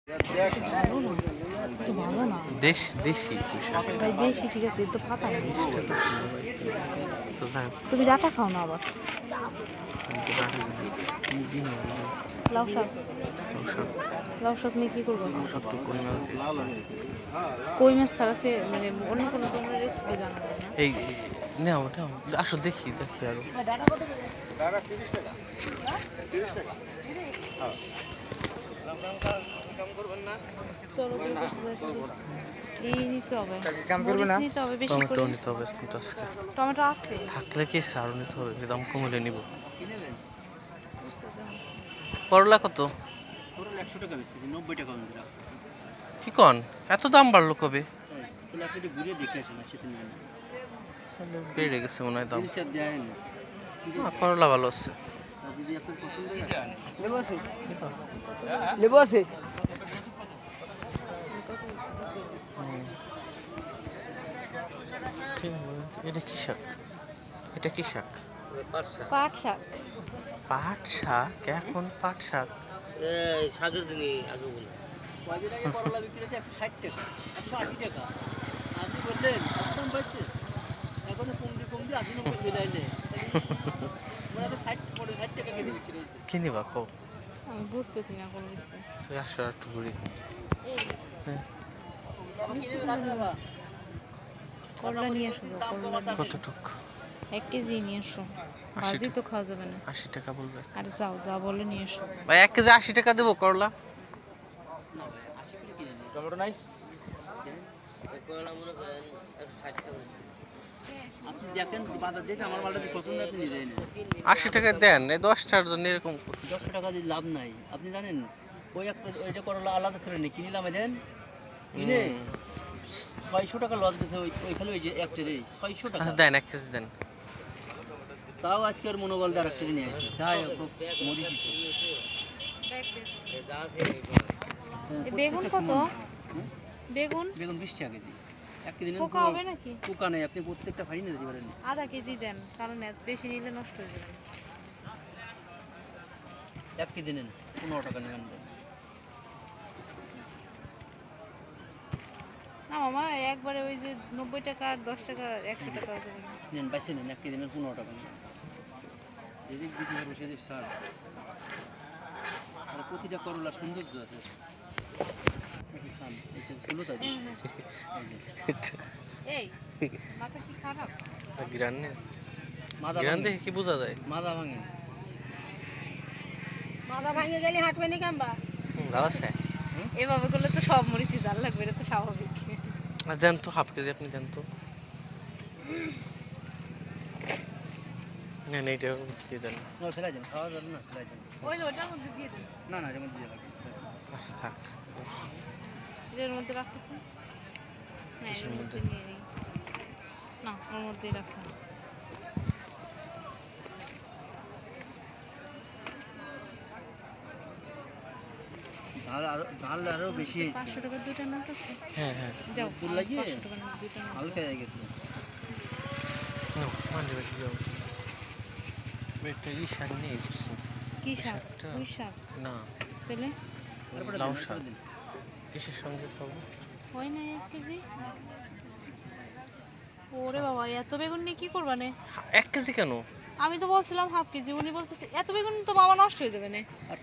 তো ভালো না দেশি পোশাক। ভাই, দেশি ঠিক আছে, তো পাতা নেই। সোজা তুমি ডাটা খাও না আবার। লাউ শাক, লাউ শাক নিয়ে কি করবো? সব তো কই মাছ দিয়ে কই মাছ ছাড়া সে মানে অন্য কোনো তোমরা রেসিপি জানো না? এই নাও নাও আসো দেখি দেখি আরো চলো এই নিতে হবে, নিতে হবে বেশি টমেটো করে। নিতে হবে কিন্তু আজকে টমেটো আছে থাকলে কি আরো নিতে হবে, দাম কমলে নিব। করলা কত? 100 টাকা বেশি, 90 টাকা অন্যরা। কি কন এত দাম বাড়লো কবে? তাহলে আপনি একটু ঘুরে দেখে আসেন, সেটা নিয়ে তাহলে বেড়ে গেছে মনে হয় দাম। জিনিসটা দেন। করলা ভালো আছে। যদি আপনার পছন্দ হয়, লেবু আছে, লেবু আছে। এটা কি শাক? এটা কি শাক? পাট শাক। পাট শাক? এখন পাট শাক? শাকের দিনই আগে বলে কয়দিন আগে করলা বিক্রি হচ্ছে 160 টাকা, 180 টাকা। আপনি বললেন কম পাইছে, এখন কমদি 80-90 চলে আইলে মানে 60 টাকা কেজি বিক্রি হচ্ছে। কি নিবা কও? আমি বুঝতেছি না কোনো কিছু। তুই আসো একটু ঘুরি। হ্যাঁ। করলা নিয়ে আসো, করলা কতটুক? 1 কেজি নিয়ে আসো, ভাজি তো খাওয়া যাবে না। 80 টাকা বলবে। আরে যাও, যা বলে নিয়ে এসো। ভাই 1 কেজি 80 টাকা দেবো করলা। টমেটো নাই, করলা মনে করেন 160 টাকা। আপনি দেখেন বাজার দেখে আমার মালটা যদি পছন্দ আপনি নিয়ে যান। 80 টাকা দেন, এই 10টার জন্য এরকম 10 টাকা দিয়ে লাভ নাই। আপনি জানেন ওই একটা ওইটা করলা আলাদা ছেড়ে নেই, কিনলাম দেন কিনে 600 টাকা লস গেছে। ওইখানে ওই যে একটারই 600 টাকা। দেন 1 কেজি দেন। তাও আজকের মনোবল দিয়ে আরেকটা নিয়ে আসি। যাই হোক মরি দিত। বেগুন কত? বেগুন বেগুন 20 টাকা কেজি। 1 কেজি নেন, পোকা হবে নাকি? পোকা নেই, আপনি প্রত্যেকটা ফাড়ি নিয়ে দিতে পারেন। আধা কেজি দেন, কারণ বেশি নিলে নষ্ট হয়ে যাবে। 1 কেজি নেন, 15 টাকা নেবেন। না মামা, একবারে ওই যে 90 টাকা আর 10 টাকা 100 টাকা হয়ে যাবে। নেন বাইসে নেন, 1 কেজি নেন, 15 টাকা নেন। যেদিক বিক্রি হবে সেদিক সার। আর প্রতিটা করলা সৌন্দর্য আছে। এই মাথা কি খারাপ? গ্রান নেই, মাথা গ্রান ভাঙে, দেখে কি বোঝা যায়? মাথা ভাঙে। মাথা ভাঙে গেলে হাঁটবে না কাম্বা। ভালো আছে। এভাবে করলে তো সব মরিচি জাল লাগবে, এটা তো স্বাভাবিক। দেন তো হাফ কেজি, আপনি দেন তো। না এইটা দিয়ে দেন। না ফেলাই দেন, খাওয়া যাবে না, ফেলাই দেন। ওই যে ওটার মধ্যে দিয়ে দেন। না না, যেমন দিয়ে লাগবে। আচ্ছা থাক। এর মধ্যে রাখতেছি। হ্যাঁ, এর মধ্যে নিয়ে নিই। না, ওর মধ্যেই রাখলাম। ঝাল আরো বেশি হয়েছে। 500 টাকার দুইটা নোট আছে। হ্যাঁ হ্যাঁ দাও, দুধ লাগিয়ে 500 টাকার নোট দুইটা নোট। হালকা হয়ে গেছে। নাও মান্ডি বেশি যাও। এটা এই শাক নেই বুঝছি। কি শাক? পুঁই শাক? না তাহলে তারপরে লাউ শাক। কিসের সঙ্গে খাবো? হয় না 1 কেজি? ওরে বাবা, এত বেগুন নিয়ে কি করবা নে? 1 কেজি কেন? আমি তো বলছিলাম হাফ কেজি, উনি বলতেছে এত বেগুন তো মামা নষ্ট হয়ে যাবে না।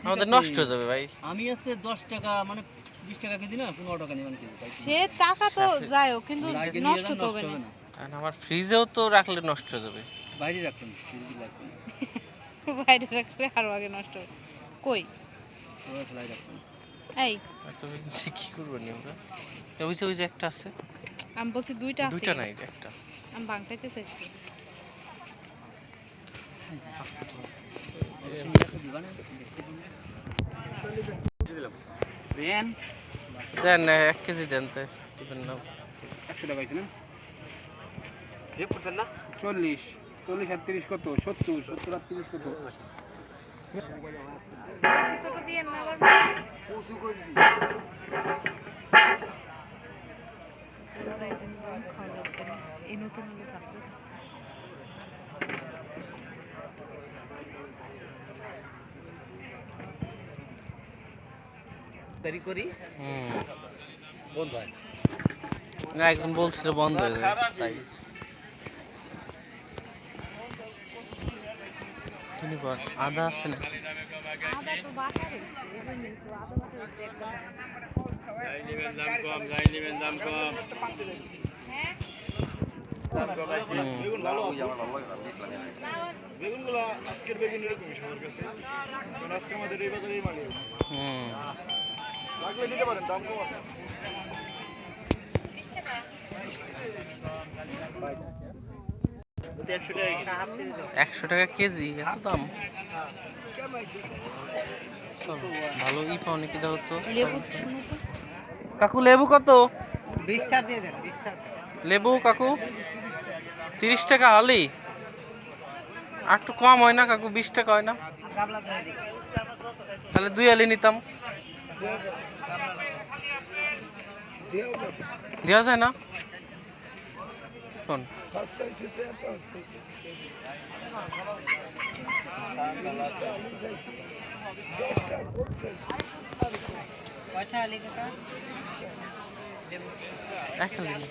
আমাদের নষ্ট হয়ে যাবে ভাই। আমি আছে 10 টাকা মানে 20 টাকা কেজি না, 15 টাকা নেবেন কেজি। সে টাকা তো যায়ও, কিন্তু নষ্ট তো হবে না। আর আমার ফ্রিজেও তো রাখলে নষ্ট হয়ে যাবে। বাইরে রাখুন, ফ্রিজে রাখুন। বাইরে রাখলে আরো আগে নষ্ট হবে। কই ওরা ফেলাই রাখুন। এই আর তুমি কি করবো নি আমরা? ওই যে একটা আছে। আমি বলছি দুইটা আছে। দুইটা নাই, একটা। আমি বাংলাতে চাইছি। দেন 1 কেজি দেন তো দিবেন না। 100 টাকা হয়েছে না? রেপ করছেন না? 40 40 আর 30 কত? 70 70 আর 30 কত? বেশি ছোট দিয়েন না আবার। কচু করবি। ওরা একদিন খাওয়া লাগবে না। এই নতুন হলে থাকবে। দেরি করি বন্ধ হয় না একজন বলছিল বন্ধ হয়ে যাবে তাই কিনি পর আদা আছে না আদা তো বাটা রয়েছে এই জন্যই তো আদা বাটা রয়েছে একদম হ্যাঁ বেগুনগুলো আজকের বেগুন এরকমই সবার কাছে কারণ আজকে আমাদের এই বাজারে এই মাল লাগলে নিতে পারেন দাম কম আছে 100 টাকা কেজি এত দাম চলো ভালো ই পাও নাকি দাও তো লেবু শুনো তো কাকু লেবু কত 20 টাকা দিয়ে দেন 20 টাকা লেবু কাকু 30 টাকা আলি আর একটু কম হয় না কাকু 20 টাকা হয় না গাবলা দিয়ে দিন তাহলে 2 আলি নিতাম দেওয়া যায় না কোন কয়টা আলি কাকা এক আলি না।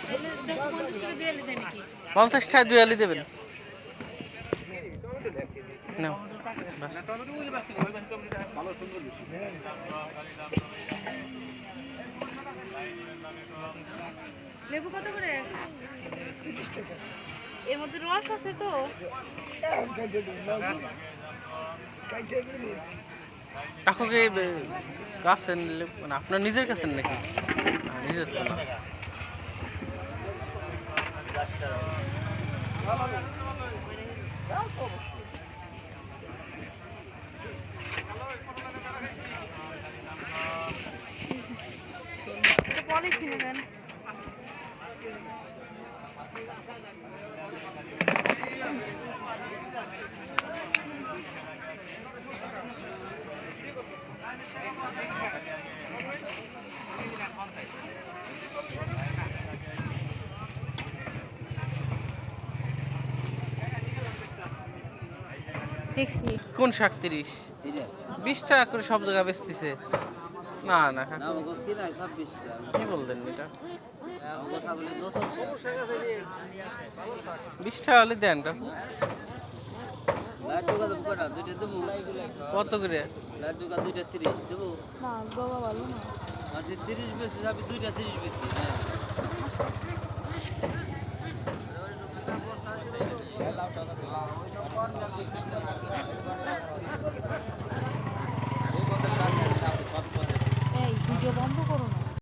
তাহলে দেখো 50 টাকা দিয়ে দেন নাকি 50 টাকা 2 আলি দেবেন নাও বাস লেবু কত করে এর মধ্যে রস আছে তো কাকু কি গাছেন মানে আপনার নিজের কাছেন নাকি নিজের তো না পরে কিনে দেন দেখি কোন শাক 30 20 টাকা করে সব জায়গা বেচতেছে না না কাকু কি বললেন এটা 20 টাকা হলে দেন কাকু কত করে না বাবা ভালো না এই ভিডিও বন্ধ কর